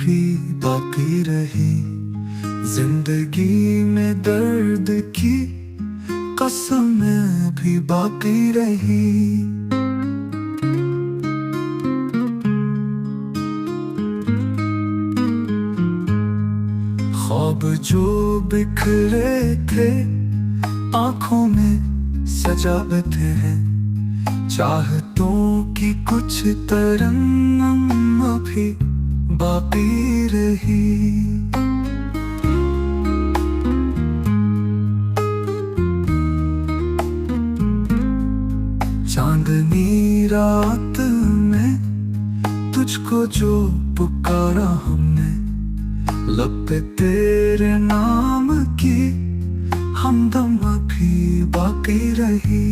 भी बाकी रही। जिंदगी में दर्द की कसमें भी बाकी रही। ख्वाब जो बिखरे थे आंखों में सजावटें हैं। चाहतों की कुछ तरंगम अभी बाकी रही। चांदनी रात में तुझको जो पुकारा हमने, लब पे तेरे नाम की हमदम अभी बाकी रही।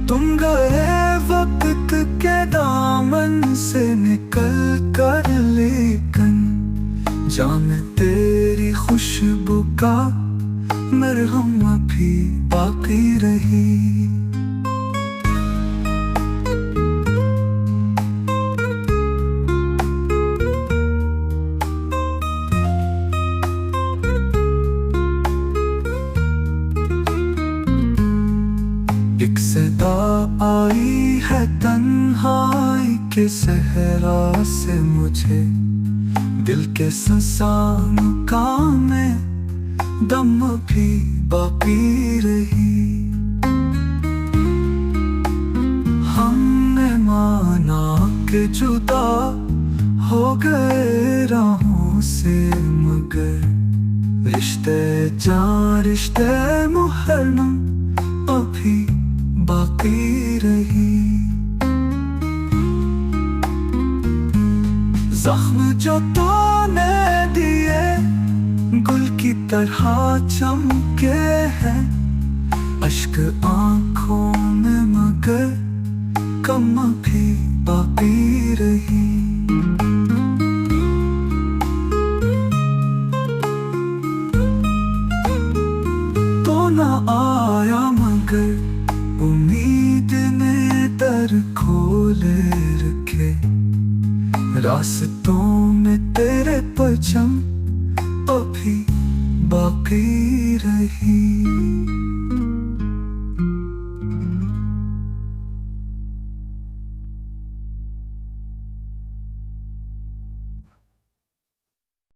तुम गए वक्त के दामन से निकल कर, लेकिन जान तेरी खुशबू का मरहम अभी बाकी रही। एक सदा आई है तन्हाई के सहरा से मुझे, दिल के संसार में दम भी बाकी रही। हमने माना कि जुदा हो गए राहों से, मगर रिश्ते जान रिश्ते मुहर्रम अभी बाकी रही। जख्म जो तूने दिए गुल की तरह चमके हैं, अश्क आंखों में मगर कम भी बाकी रही। तो ना आया मगर उम्मीद ने दर खोले रखे। रास्तों में तेरे परचम अभी बाकी रही।